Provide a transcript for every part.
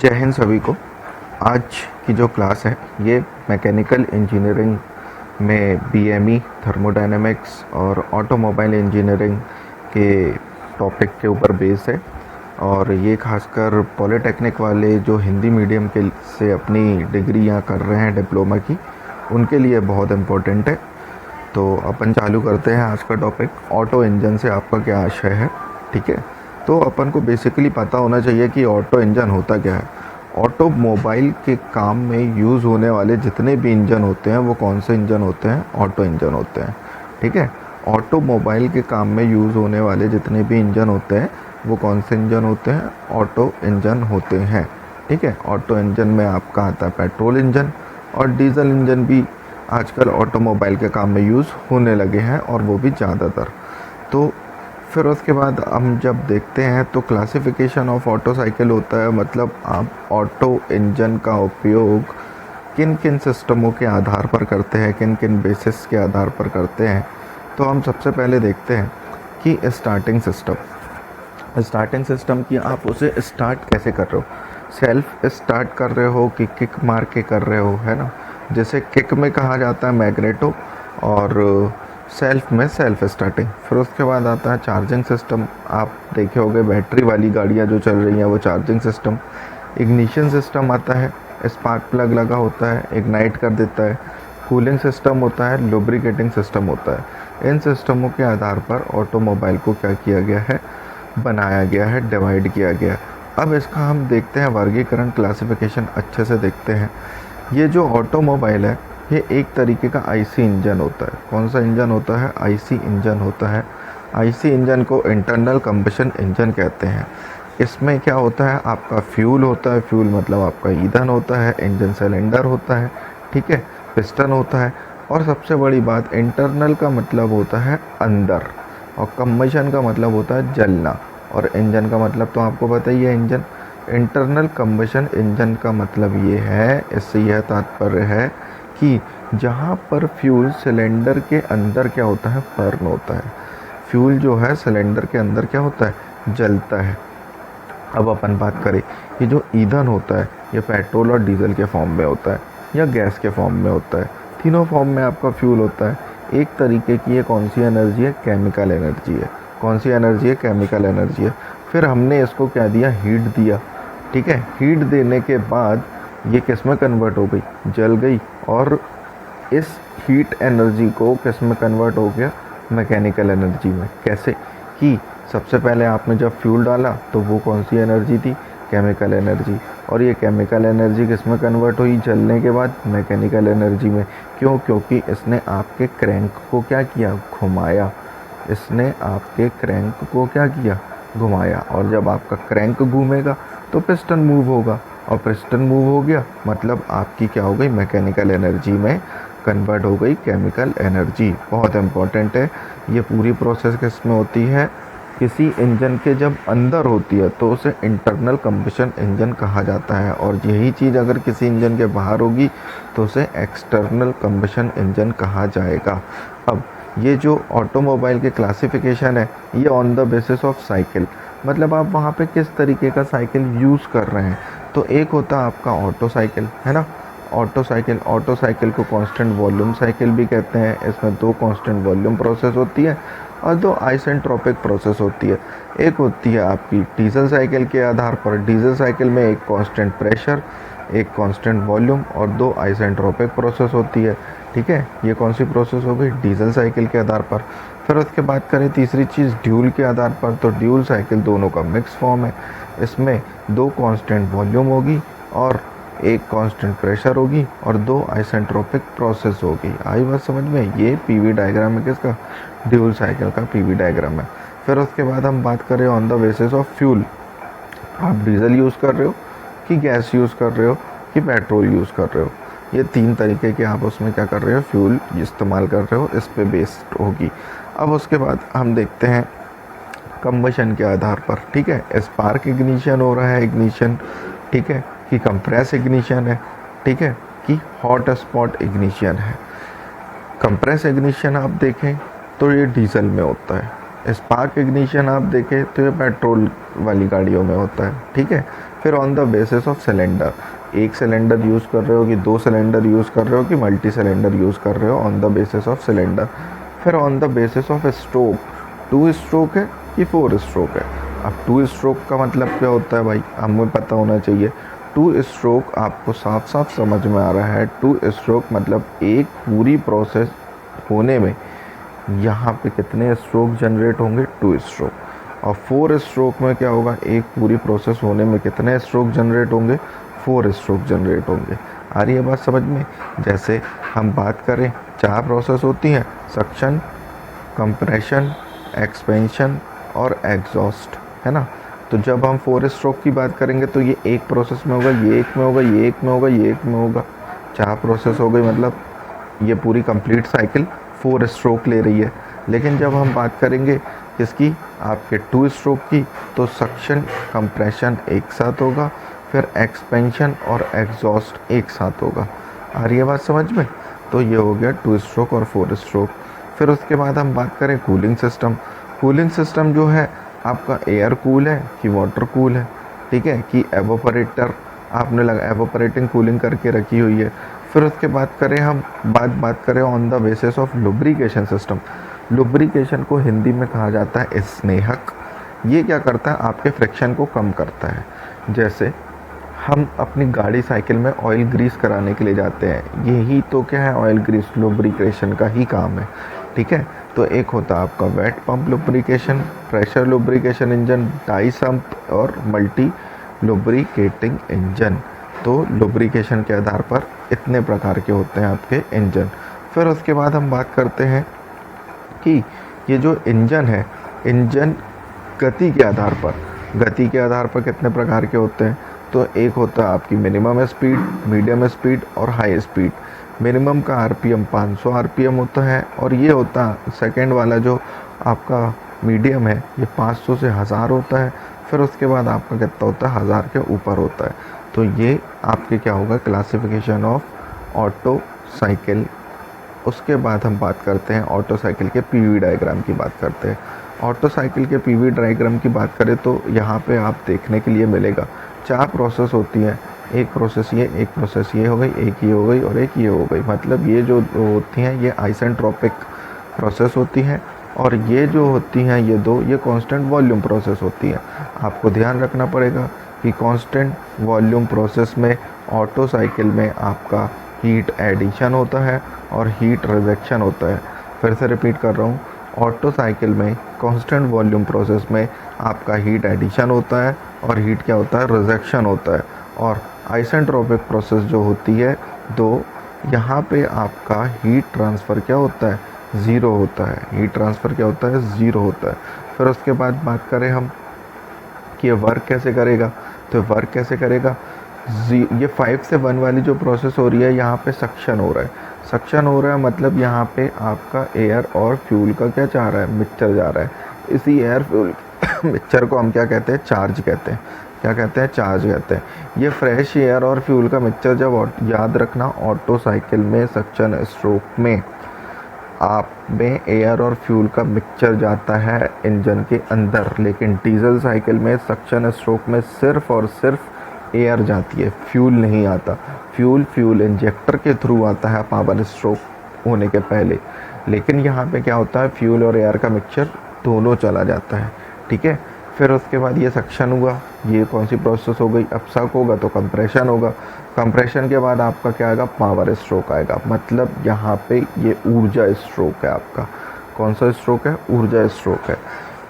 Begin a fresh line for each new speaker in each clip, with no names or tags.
जय हिंद सभी को। आज की जो क्लास है ये मैकेनिकल इंजीनियरिंग में बीएमई, थर्मोडायनेमिक्स और ऑटोमोबाइल इंजीनियरिंग के टॉपिक के ऊपर बेस है और ये खासकर पॉलिटेक्निक वाले जो हिंदी मीडियम के से अपनी डिग्री यहाँ कर रहे हैं डिप्लोमा की, उनके लिए बहुत इम्पोर्टेंट है। तो अपन चालू करते हैं आज का टॉपिक। ऑटो इंजन से आपका क्या आशय है? ठीक है, तो अपन को बेसिकली पता होना चाहिए कि ऑटो इंजन होता क्या है। ऑटोमोबाइल के काम में यूज़ होने वाले जितने भी इंजन होते हैं वो कौन से इंजन होते हैं? ऑटो इंजन होते हैं। ठीक है, ऑटोमोबाइल के काम में यूज़ होने वाले जितने भी इंजन होते हैं वो कौन से इंजन होते हैं? ऑटो इंजन होते हैं। ठीक है, ऑटो इंजन में आपका आता है पेट्रोल इंजन और डीजल इंजन भी आजकल ऑटोमोबाइल के काम में यूज़ होने लगे हैं और वो भी ज़्यादातर। तो फिर उसके बाद हम जब देखते हैं तो क्लासिफिकेशन ऑफ ऑटो साइकिल होता है, मतलब आप ऑटो इंजन का उपयोग किन किन सिस्टमों के आधार पर करते हैं, किन किन बेसिस के आधार पर करते हैं। तो हम सबसे पहले देखते हैं कि स्टार्टिंग सिस्टम की आप उसे स्टार्ट कैसे कर रहे हो। सेल्फ स्टार्ट कर रहे हो कि किक मार के कर रहे हो, है ना। जैसे किक में कहा जाता है मैग्नेटो और सेल्फ में सेल्फ स्टार्टिंग। फिर उसके बाद आता है चार्जिंग सिस्टम। आप देखे होंगे बैटरी वाली गाड़ियाँ जो चल रही हैं वो चार्जिंग सिस्टम। इग्निशन सिस्टम आता है, स्पार्क प्लग लगा होता है, इग्नाइट कर देता है। कूलिंग सिस्टम होता है, लुब्रिकेटिंग सिस्टम होता है। इन सिस्टमों के आधार पर ऑटोमोबाइल को क्या किया गया है? बनाया गया है, डिवाइड किया गया। अब इसका हम देखते हैं वर्गीकरण, क्लासिफिकेशन अच्छे से देखते हैं। ये जो ऑटोमोबाइल है ये एक तरीके का आईसी इंजन होता है। कौन सा इंजन होता है? आईसी इंजन होता है। आईसी इंजन को इंटरनल कंबशन इंजन कहते हैं। इसमें क्या होता है? आपका फ्यूल होता है, फ्यूल मतलब आपका ईंधन होता है, इंजन सिलेंडर होता है, ठीक है, पिस्टन होता है और सबसे बड़ी बात इंटरनल का मतलब होता है अंदर और कंबशन का मतलब होता है जलना और इंजन का मतलब तो आपको पता ही है इंजन। इंटरनल कंबशन इंजन का मतलब ये है, इससे यह तात्पर्य है कि जहाँ पर फ्यूल सिलेंडर के अंदर क्या होता है? बर्न होता है। फ्यूल जो है सिलेंडर के अंदर क्या होता है? जलता है। अब अपन बात करें, ये जो ईंधन होता है ये पेट्रोल और डीजल के फॉर्म में होता है या गैस के फॉर्म में होता है। तीनों फॉर्म में आपका फ्यूल होता है। एक तरीके की ये कौन सी एनर्जी है? केमिकल एनर्जी है। कौन सी एनर्जी है? केमिकल एनर्जी है। फिर हमने इसको क्या दिया? हीट दिया। ठीक है, हीट देने के बाद ये किस में कन्वर्ट हो गई? जल गई। और इस हीट एनर्जी को किस में कन्वर्ट हो गया? मैकेनिकल एनर्जी में। कैसे? कि सबसे पहले आपने जब फ्यूल डाला तो वो कौन सी एनर्जी थी? Chemical energy. और ये केमिकल एनर्जी किस में कन्वर्ट हुई जलने के बाद? मैकेनिकल एनर्जी में। क्यों? क्योंकि इसने आपके क्रैंक को क्या किया? घुमाया। इसने आपके क्रैंक को क्या किया? घुमाया। और जब आपका क्रैंक घूमेगा तो पिस्टन मूव होगा और पिस्टन मूव हो गया मतलब आपकी क्या हो गई? मैकेनिकल एनर्जी में कन्वर्ट हो गई केमिकल एनर्जी। बहुत इम्पॉर्टेंट है। ये पूरी प्रोसेस किस में होती है? किसी इंजन के जब अंदर होती है तो उसे इंटरनल कंबशन इंजन कहा जाता है और यही चीज़ अगर किसी इंजन के बाहर होगी तो उसे एक्सटर्नल कंबशन इंजन कहा जाएगा। अब ये जो ऑटोमोबाइल के क्लासिफिकेशन है ये on the basis of cycle, मतलब आप वहाँ पे किस तरीके का साइकिल यूज़ कर रहे हैं। तो एक होता है आपका ऑटो साइकिल, है ना। ऑटो साइकिल को कांस्टेंट वॉल्यूम साइकिल भी कहते हैं। इसमें दो कांस्टेंट वॉल्यूम प्रोसेस होती है और दो आइसेंट्रोपिक प्रोसेस होती है। एक होती है आपकी डीजल साइकिल के आधार पर। डीजल साइकिल में एक कांस्टेंट प्रेशर, एक कांस्टेंट वॉल्यूम और दो आइसेंट्रोपिक प्रोसेस होती है। ठीक है, ये कौन सी प्रोसेस हो गई? डीजल साइकिल के आधार पर। फिर उसके बाद करें तीसरी चीज़ ड्यूल के आधार पर, तो ड्यूल साइकिल दोनों का मिक्स फॉर्म है। इसमें दो कांस्टेंट वॉल्यूम होगी और एक कांस्टेंट प्रेशर होगी और दो आइसेंट्रोपिक प्रोसेस होगी। आई बात समझ में? ये पीवी डायग्राम है किसका? ड्यूल साइकिल का पीवी डायग्राम है। फिर उसके बाद हम बात करें on the basis of fuel. आप डीजल यूज़ कर रहे हो कि गैस यूज़ कर रहे हो कि पेट्रोल यूज़ कर रहे हो, ये तीन तरीके के आप उसमें क्या कर रहे हो? फ्यूल इस्तेमाल कर रहे हो, इस पे बेस्ड होगी। अब उसके बाद हम देखते हैं कंबशन के आधार पर। ठीक है, स्पार्क इग्निशन हो रहा है, इग्निशन, ठीक है, कि कंप्रेस इग्निशन है, ठीक है, कि हॉट स्पॉट इग्निशन है। कंप्रेस इग्निशन आप देखें तो ये डीजल में होता है। स्पार्क इग्निशन आप देखें तो ये पेट्रोल वाली गाड़ियों में होता है। ठीक है, फिर on the basis of cylinder, एक सिलेंडर यूज़ कर रहे हो कि 2 सिलेंडर यूज़ कर रहे हो कि मल्टी सिलेंडर यूज़ कर रहे हो, on the basis of cylinder. फिर on the basis of stroke, 2 stroke है कि 4 स्ट्रोक है। अब 2 स्ट्रोक का मतलब क्या होता है भाई, हमें पता होना चाहिए। 2 स्ट्रोक आपको साफ साफ समझ में आ रहा है। 2 स्ट्रोक मतलब एक पूरी प्रोसेस होने में यहाँ पे कितने स्ट्रोक जनरेट होंगे, 2 स्ट्रोक। और 4 स्ट्रोक में क्या होगा, एक पूरी प्रोसेस होने में कितने स्ट्रोक जनरेट होंगे, 4 स्ट्रोक जनरेट होंगे। आ रही है बात समझ में। जैसे हम बात करें, 4 प्रोसेस होती हैं, सक्शन, कंप्रेशन, एक्सपेंशन और एग्जॉस्ट, है ना। तो जब हम 4 स्ट्रोक की बात करेंगे तो ये एक प्रोसेस में होगा, ये एक में होगा, ये एक में होगा, ये एक में होगा। 4 प्रोसेस हो गई, मतलब ये पूरी कंप्लीट साइकिल 4 स्ट्रोक ले रही है। लेकिन जब हम बात करेंगे किसकी, आपके 2 स्ट्रोक की, तो सक्शन कंप्रेशन एक साथ होगा, फिर एक्सपेंशन और एग्जॉस्ट एक साथ होगा। आ रही है बात समझ में। तो ये हो गया 2 स्ट्रोक और 4 स्ट्रोक। फिर उसके बाद हम बात करें कूलिंग सिस्टम। कूलिंग सिस्टम जो है आपका एयर कूल है कि वाटर कूल है, ठीक है, कि एवोपरेटर आपने लगा एवोपरेटिंग कूलिंग करके रखी हुई है। फिर उसके बाद करें हम बात करें on the basis of lubrication system. Lubrication को हिंदी में कहा जाता है स्नेहक। ये क्या करता है, आपके फ्रिक्शन को कम करता है। जैसे हम अपनी गाड़ी साइकिल में ऑयल ग्रीस कराने के लिए जाते हैं, यही तो क्या है, ऑयल ग्रीस लुब्रिकेशन का ही काम है, ठीक है। तो एक होता है आपका wet pump lubrication, pressure lubrication engine, dry sump और मल्टी लुब्रिकेटिंग इंजन। तो लुब्रिकेशन के आधार पर इतने प्रकार के होते हैं आपके इंजन। फिर उसके बाद हम बात करते हैं कि ये जो इंजन है, इंजन गति के आधार पर कितने प्रकार के होते हैं। तो एक होता है आपकी मिनिमम स्पीड, मीडियम स्पीड और हाई स्पीड। मिनिमम का आरपीएम 500 आरपीएम होता है, और ये होता है सेकंड वाला जो आपका मीडियम है, ये 500 से 1000 होता है। फिर उसके बाद आपका कितना होता है, 1000 के ऊपर होता है। तो ये आपके क्या होगा, क्लासिफिकेशन ऑफ ऑटो साइकिल। उसके बाद हम बात करते हैं ऑटो साइकिल के पीवी डायग्राम की बात करते हैं। ऑटो साइकिल के पीवी डायग्राम की बात करें तो यहाँ पे आप देखने के लिए मिलेगा 4 प्रोसेस होती हैं। एक प्रोसेस ये हो गई, एक ये हो गई और एक ये हो गई। मतलब ये जो होती हैं ये आइसेंट्रोपिक प्रोसेस होती हैं, और ये जो होती हैं ये 2, ये कांस्टेंट वॉल्यूम प्रोसेस होती है। आपको ध्यान रखना पड़ेगा कि कांस्टेंट वॉल्यूम प्रोसेस में ऑटो साइकिल में आपका हीट एडिशन होता है और हीट रिजेक्शन होता है। फिर से रिपीट कर रहा हूँ, ऑटो साइकिल में कांस्टेंट वॉल्यूम प्रोसेस में आपका हीट एडिशन होता है और हीट क्या होता है, रिजेक्शन होता है। और आइसेंट्रोपिक प्रोसेस जो होती है तो यहाँ पे आपका हीट ट्रांसफ़र क्या होता है, ज़ीरो होता है। हीट ट्रांसफ़र क्या होता है, ज़ीरो होता है। फिर उसके बाद बात करें हम कि ये वर्क कैसे करेगा, तो वर्क कैसे करेगा, ये 5 से 1 वाली जो प्रोसेस हो रही है, यहाँ पे सक्शन हो रहा है। सक्शन हो रहा है मतलब यहाँ पे आपका एयर और फ्यूल का क्या जा रहा है, मिक्सचर जा रहा है। इसी एयर फ्यूल मिक्सचर को हम क्या कहते हैं, चार्ज कहते हैं। क्या कहते हैं, चार्ज कहते हैं। ये फ्रेश एयर और फ्यूल का मिक्सचर जब, याद रखना, ऑटो साइकिल में सक्शन स्ट्रोक में आप में एयर और फ्यूल का मिक्सचर जाता है इंजन के अंदर, लेकिन डीजल साइकिल में सक्शन स्ट्रोक में सिर्फ और सिर्फ एयर जाती है, फ्यूल नहीं आता। फ्यूल इंजेक्टर के थ्रू आता है पावर स्ट्रोक होने के पहले। लेकिन यहाँ पे क्या होता है, फ्यूल और एयर का मिक्सचर दोनों चला जाता है, ठीक है। फिर उसके बाद ये सक्शन हुआ, ये कौन सी प्रोसेस हो गई, अब सक होगा तो कंप्रेशन होगा। कंप्रेशन के बाद आपका क्या आएगा, पावर स्ट्रोक आएगा। मतलब यहाँ पे ये ऊर्जा स्ट्रोक है आपका। कौन सा स्ट्रोक है, ऊर्जा स्ट्रोक है।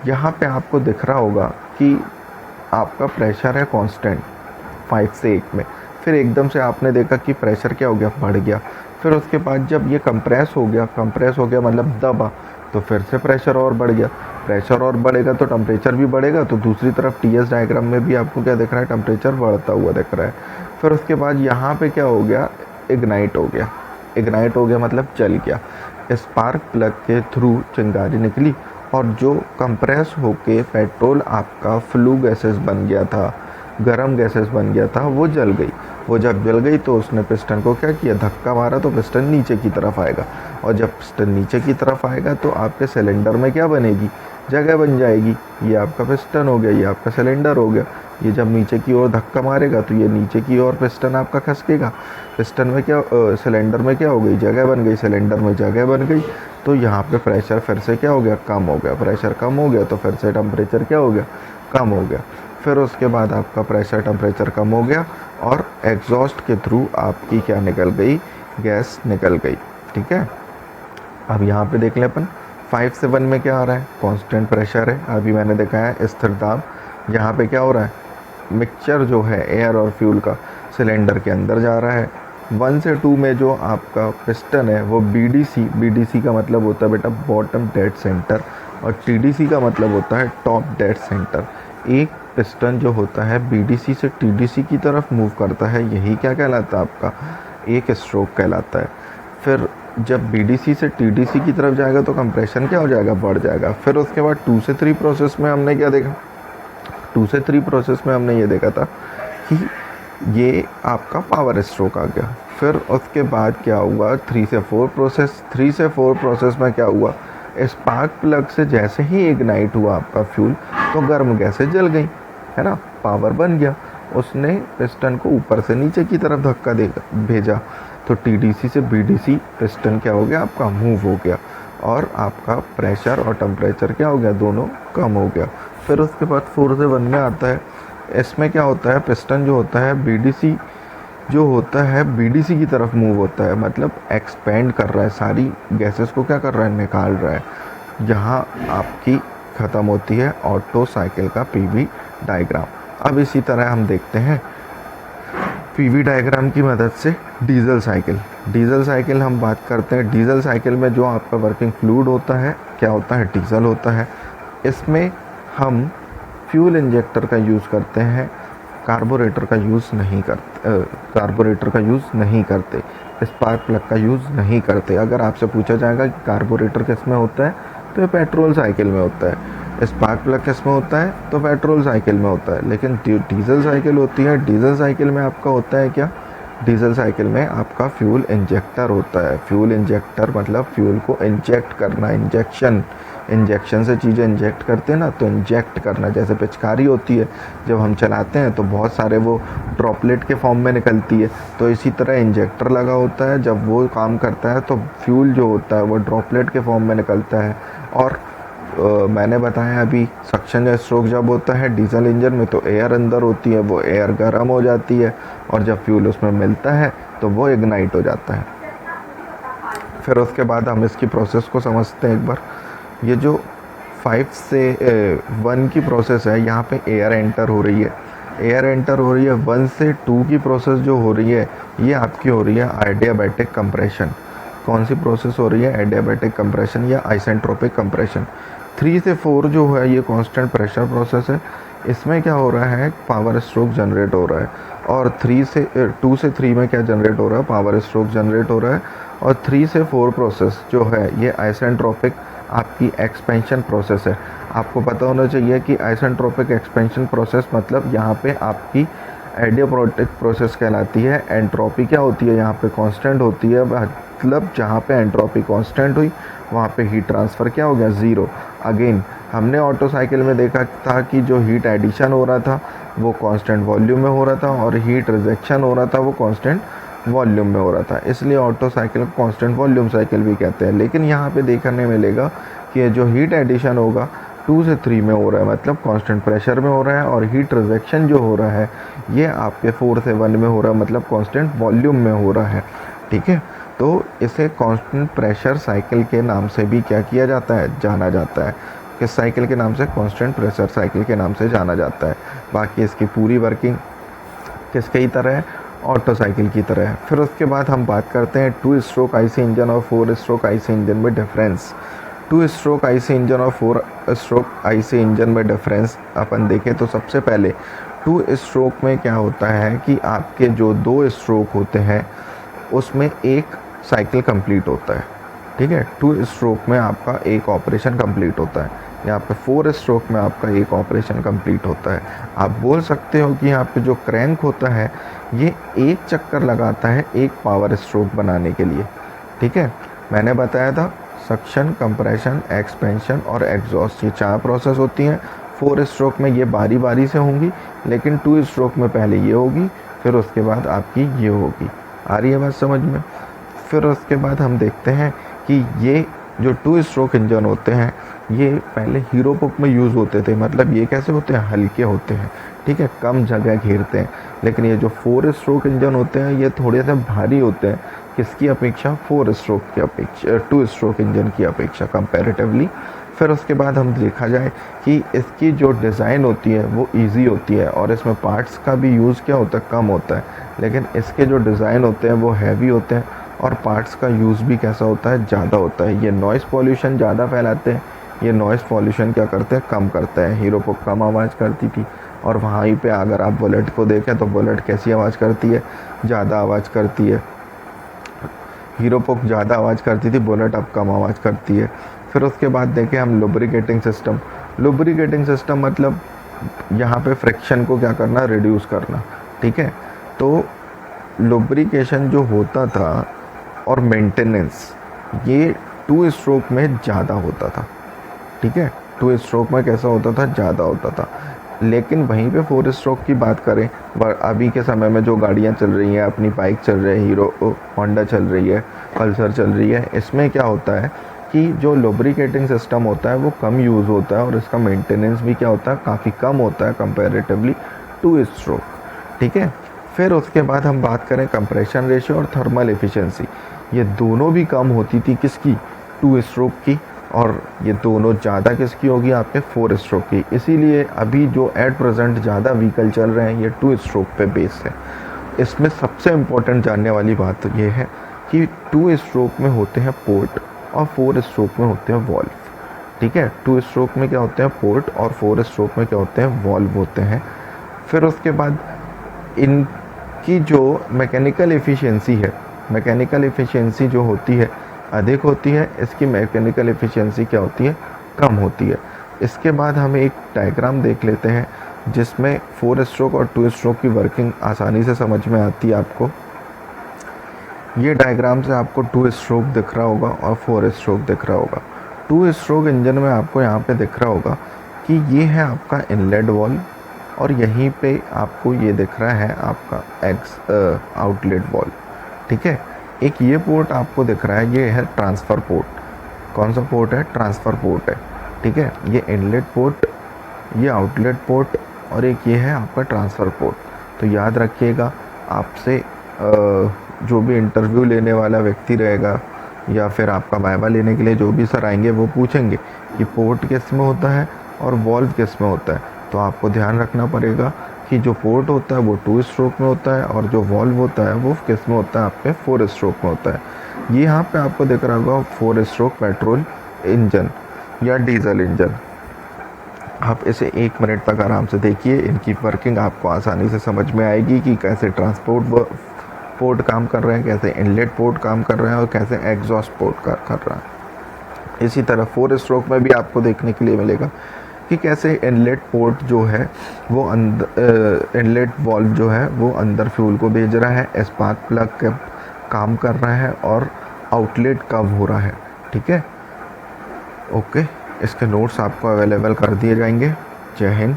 यहाँ पे आपको दिख रहा होगा कि आपका प्रेशर है कांस्टेंट 5 से 1 में, फिर एकदम से आपने देखा कि प्रेशर क्या हो गया, बढ़ गया। फिर उसके बाद जब ये कंप्रेस हो गया मतलब दबा, तो फिर से प्रेशर और बढ़ गया। प्रेशर और बढ़ेगा तो टेम्परेचर भी बढ़ेगा। तो दूसरी तरफ टीएस डायग्राम में भी आपको क्या दिख रहा है, टेम्परेचर बढ़ता हुआ दिख रहा है। फिर उसके बाद यहाँ पे क्या हो गया, इग्नाइट हो गया मतलब जल गया। स्पार्क प्लग के थ्रू चिंगारी निकली, और जो कंप्रेस होके पेट्रोल आपका फ्लू गैसेस बन गया था, गरम गैसेस बन गया था, वो जल गई। वो जब जल गई तो उसने पिस्टन को क्या किया, धक्का मारा, तो पिस्टन नीचे की तरफ आएगा। और जब पिस्टन नीचे की तरफ आएगा तो आपके सिलेंडर में क्या बनेगी, जगह बन जाएगी। ये आपका पिस्टन हो गया, ये आपका सिलेंडर हो गया। ये जब नीचे की ओर धक्का मारेगा तो ये नीचे की ओर पिस्टन आपका खसकेगा। पिस्टन में क्या सिलेंडर में क्या हो गई, जगह बन गई, सिलेंडर में जगह बन गई, तो यहाँ पे प्रेशर फिर से क्या हो गया, कम हो गया। प्रेशर कम हो गया तो फिर से टेम्परेचर क्या हो गया, कम हो गया। फिर उसके बाद आपका प्रेशर टेम्परेचर कम हो गया और एग्जॉस्ट के थ्रू आपकी क्या निकल गई, गैस निकल गई। ठीक है, अब यहाँ पे देख लें अपन 5 से 1 में क्या आ रहा है, कांस्टेंट प्रेशर है। अभी मैंने देखा है स्थिर दाब। यहाँ पे क्या हो रहा है, मिक्सचर जो है एयर और फ्यूल का सिलेंडर के अंदर जा रहा है। 1 से 2 में जो आपका पिस्टन है वो BDC का मतलब होता है बेटा बॉटम डेड सेंटर, और TDC का मतलब होता है टॉप डेड सेंटर। एक पिस्टन जो होता है BDC से TDC की तरफ मूव करता है, यही क्या कहलाता है, आपका एक स्ट्रोक कहलाता है। फिर जब BDC से TDC की तरफ जाएगा तो कंप्रेशन क्या हो जाएगा, बढ़ जाएगा। फिर उसके बाद 2 से 3 प्रोसेस में हमने क्या देखा, 2 से 3 प्रोसेस में हमने ये देखा था कि ये आपका पावर स्ट्रोक आ गया। फिर उसके बाद क्या हुआ, 3 से 4 प्रोसेस। 3 से 4 प्रोसेस में क्या हुआ, स्पार्क प्लग से जैसे ही इग्नाइट हुआ आपका फ्यूल तो गर्म गैसें जल गई, है ना, पावर बन गया। उसने पिस्टन को ऊपर से नीचे की तरफ धक्का दे भेजा, तो TDC से BDC पिस्टन क्या हो गया, आपका मूव हो गया, और आपका प्रेशर और टेम्परेचर क्या हो गया, दोनों कम हो गया। फिर उसके बाद 4 से 1 में आता है। इसमें क्या होता है, पिस्टन जो होता है BDC जो होता है BDC की तरफ मूव होता है, मतलब एक्सपेंड कर रहा है, सारी गैसेस को क्या कर रहा है, निकाल रहा है। यहाँ आपकी ख़त्म होती है ऑटो साइकिल का PV डायग्राम। अब इसी तरह हम देखते हैं PV डायग्राम की मदद से डीजल साइकिल। डीजल साइकिल हम बात करते हैं। डीजल साइकिल में जो आपका वर्किंग फ्लूइड होता है क्या होता है, डीजल होता है। इसमें हम फ्यूल इंजेक्टर का यूज़ करते हैं, कार्बोरेटर का यूज़ नहीं करते, स्पार्क प्लग का यूज़ नहीं करते। अगर आपसे पूछा जाएगा कि कार्बोरेटर किस में होता है, तो ये पेट्रोल साइकिल में होता है। स्पार्क प्लग किस में होता है, तो पेट्रोल साइकिल में होता है। लेकिन डीजल साइकिल होती है, डीजल साइकिल में आपका होता है क्या, डीजल साइकिल में आपका फ्यूल इंजेक्टर होता है। फ्यूल इंजेक्टर मतलब फ्यूल को इंजेक्ट करना, इंजेक्शन से चीज़ें इंजेक्ट करते हैं ना, तो इंजेक्ट करना। जैसे पिचकारी होती है, जब हम चलाते हैं तो बहुत सारे वो ड्रॉपलेट के फॉर्म में निकलती है, तो इसी तरह इंजेक्टर लगा होता है। जब वो काम करता है तो फ्यूल जो होता है वो ड्रॉपलेट के फॉर्म में निकलता है। और मैंने बताया अभी सक्शन या स्ट्रोक जब होता है डीजल इंजन में, तो एयर अंदर होती है, वो एयर गर्म हो जाती है, और जब फ्यूल उसमें मिलता है तो वो इग्नाइट हो जाता है। फिर उसके बाद हम इसकी प्रोसेस को समझते हैं एक बार। ये जो 5 से 1 की प्रोसेस है, यहाँ पे एयर एंटर हो रही है, 1 से 2 की प्रोसेस जो हो रही है, ये आपकी हो रही है एडियाबैटिक कंप्रेशन। कौन सी प्रोसेस हो रही है, एडियाबैटिक कंप्रेशन या आइसेंट्रोपिक कंप्रेशन। 3 से 4 जो है ये कांस्टेंट प्रेशर प्रोसेस है। इसमें क्या हो रहा है, पावर स्ट्रोक जनरेट हो रहा है। और 2 से 3 में क्या जनरेट हो रहा है, पावर स्ट्रोक जनरेट हो रहा है। और 3 से 4 प्रोसेस जो है ये आइसेंट्रोपिक आपकी एक्सपेंशन प्रोसेस है। आपको पता होना चाहिए कि आइसेंट्रोपिक एक्सपेंशन प्रोसेस मतलब यहाँ पे आपकी एडियाबैटिक प्रोसेस कहलाती है। एंट्रोपी क्या होती है, यहाँ पे कांस्टेंट होती है, मतलब जहाँ पे एंट्रोपी कांस्टेंट हुई वहाँ पे हीट ट्रांसफ़र क्या हो गया, ज़ीरो। अगेन हमने ऑटो साइकिल में देखा था कि जो हीट एडिशन हो रहा था वो कांस्टेंट वॉल्यूम में हो रहा था, और हीट रिजेक्शन हो रहा था वो कांस्टेंट वॉल्यूम में हो रहा था, इसलिए ऑटो साइकिल को कांस्टेंट वॉल्यूम साइकिल भी कहते हैं। लेकिन यहाँ पे देखने मिलेगा कि जो हीट एडिशन होगा 2 से 3 में हो रहा है, मतलब कांस्टेंट प्रेशर में हो रहा है, और हीट रिजेक्शन जो हो रहा है ये आपके 4 से 1 में हो रहा है, मतलब कांस्टेंट वॉल्यूम में हो रहा है। ठीक है, तो इसे कांस्टेंट प्रेशर साइकिल के नाम से भी क्या किया जाता है, जाना जाता है। किस साइकिल के नाम से, कांस्टेंट प्रेशर साइकिल के नाम से जाना जाता है। बाकी इसकी पूरी वर्किंग किसके ही तरह है, ऑटो साइकिल की तरह है। फिर उसके बाद हम बात करते हैं 2 स्ट्रोक आईसी इंजन और 4 स्ट्रोक आईसी इंजन में डिफरेंस। 2 स्ट्रोक आईसी इंजन और 4 स्ट्रोक आईसी इंजन में डिफरेंस अपन देखें तो सबसे पहले 2 स्ट्रोक में क्या होता है कि आपके जो 2 स्ट्रोक होते हैं उसमें एक साइकिल कंप्लीट होता है। ठीक है, 2 स्ट्रोक में आपका एक ऑपरेशन कंप्लीट होता है, यहाँ पे 4 स्ट्रोक में आपका एक ऑपरेशन कंप्लीट होता है। आप बोल सकते हो कि यहाँ पे जो क्रैंक होता है ये एक चक्कर लगाता है एक पावर स्ट्रोक बनाने के लिए। ठीक है, मैंने बताया था सक्शन, कंप्रेशन, एक्सपेंशन और एग्जॉस्ट, ये 4 प्रोसेस होती हैं, 4 स्ट्रोक में ये बारी बारी से होंगी, लेकिन 2 स्ट्रोक में पहले ये होगी, फिर उसके बाद आपकी ये होगी। आ रही है बात समझ में? फिर उसके बाद हम देखते हैं कि ये जो 2 स्ट्रोक इंजन होते हैं ये पहले हीरो पुक में यूज़ होते थे। मतलब ये कैसे होते हैं, हल्के होते हैं, ठीक है, कम जगह घेरते हैं। लेकिन ये जो 4 स्ट्रोक इंजन होते हैं ये थोड़े से भारी होते हैं, किसकी अपेक्षा, 4 स्ट्रोक की अपेक्षा, 2 स्ट्रोक इंजन की अपेक्षा कंपैरेटिवली। फिर उसके बाद हम देखा जाए कि इसकी जो डिज़ाइन होती है वो इजी होती है और इसमें पार्ट्स का भी यूज़ क्या होता है, कम होता है। लेकिन इसके जो डिज़ाइन होते हैं वो हैवी होते हैं और पार्ट्स का यूज़ भी कैसा होता है, ज़्यादा होता है। ये नॉइज़ पॉल्यूशन ज़्यादा फैलाते हैं, ये नॉइज़ पॉल्यूशन क्या करते हैं, कम करते हैं। हीरो पुक कम आवाज़ करती थी और वहीं पे अगर आप बुलेट को देखें तो बुलेट कैसी आवाज़ करती है, ज़्यादा आवाज़ करती है। हीरो पुक ज़्यादा आवाज़ करती थी, बुलेट अब कम आवाज़ करती है। फिर उसके बाद देखें हम लुब्रिकेटिंग सिस्टम। लुब्रिकेटिंग सिस्टम मतलब यहाँ पे फ्रिक्शन को क्या करना, रिड्यूस करना, ठीक है। तो लुब्रिकेशन जो होता था और मेंटेनेंस ये 2 स्ट्रोक में ज़्यादा होता था, ठीक है। 2 स्ट्रोक में कैसा होता था, ज़्यादा होता था। लेकिन वहीं पे 4 स्ट्रोक की बात करें, अभी के समय में जो गाड़ियाँ चल रही हैं, अपनी बाइक चल रही है, हीरो होंडा चल रही है, पल्सर चल रही है, इसमें क्या होता है कि जो लुब्रिकेटिंग सिस्टम होता है वो कम यूज़ होता है और इसका मेंटेनेंस भी क्या होता है, काफ़ी कम होता है कंपैरेटिवली 2 स्ट्रोक, ठीक है। फिर उसके बाद हम बात करें कंप्रेशन रेशियो और थर्मल एफिशिएंसी, ये दोनों भी कम होती थी किसकी, 2 स्ट्रोक की, और ये दोनों ज़्यादा किसकी होगी, आपके 4 स्ट्रोक की। इसीलिए अभी जो एट प्रेजेंट ज़्यादा व्हीकल चल रहे हैं ये 2 स्ट्रोक पे बेस है। इसमें सबसे इम्पोर्टेंट जानने वाली बात तो ये है कि 2 स्ट्रोक में होते हैं पोर्ट और 4 स्ट्रोक में होते हैं वॉल्व, ठीक है। 2 स्ट्रोक में क्या होते हैं, पोर्ट, और 4 स्ट्रोक में क्या होते हैं, वॉल्व होते हैं। फिर उसके बाद इनकी जो मैकेनिकल एफिशिएंसी है, मैकेनिकल एफिशिएंसी जो होती है अधिक होती है, इसकी मैकेनिकल एफिशिएंसी क्या होती है, कम होती है। इसके बाद हम एक डायग्राम देख लेते हैं जिसमें 4 स्ट्रोक और 2 स्ट्रोक की वर्किंग आसानी से समझ में आती है आपको। ये डायग्राम से आपको 2 स्ट्रोक दिख रहा होगा और 4 स्ट्रोक दिख रहा होगा। 2 स्ट्रोक इंजन में आपको यहाँ पे दिख रहा होगा कि ये है आपका इनलेट वॉल्व और यहीं पे आपको ये दिख रहा है आपका आउटलेट वॉल्व, ठीक है। एक ये पोर्ट आपको दिख रहा है, ये है ट्रांसफ़र पोर्ट। कौन सा पोर्ट है, ट्रांसफ़र पोर्ट है, ठीक है। ये इनलेट पोर्ट, ये आउटलेट पोर्ट और एक ये है आपका ट्रांसफ़र पोर्ट। तो याद रखिएगा, आपसे जो भी इंटरव्यू लेने वाला व्यक्ति रहेगा या फिर आपका वाइवा लेने के लिए जो भी सर आएंगे वो पूछेंगे कि पोर्ट किस में होता है और वॉल्व किस में होता है। तो आपको ध्यान रखना पड़ेगा कि जो पोर्ट होता है वो 2 स्ट्रोक में होता है और जो वॉल्व होता है वो किस में होता है, आपके 4 स्ट्रोक में होता है। ये यहाँ पे आपको दिख रहा होगा 4 स्ट्रोक पेट्रोल इंजन या डीजल इंजन। आप इसे 1 मिनट तक आराम से देखिए, इनकी वर्किंग आपको आसानी से समझ में आएगी कि कैसे ट्रांसपोर्ट पोर्ट काम कर रहे हैं, कैसे इनलेट पोर्ट काम कर रहे हैं और कैसे एग्जॉस्ट पोर्ट कर रहा है। इसी तरह 4 स्ट्रोक में भी आपको देखने के लिए मिलेगा कि कैसे इनलेट पोर्ट जो है वो अंदर, इनलेट वॉल्व जो है वो अंदर फ्यूल को भेज रहा है, स्पार्क प्लग का काम कर रहा है और आउटलेट कब हो रहा है, ठीक है। ओके, इसके नोट्स आपको अवेलेबल कर दिए जाएंगे। जय हिंद।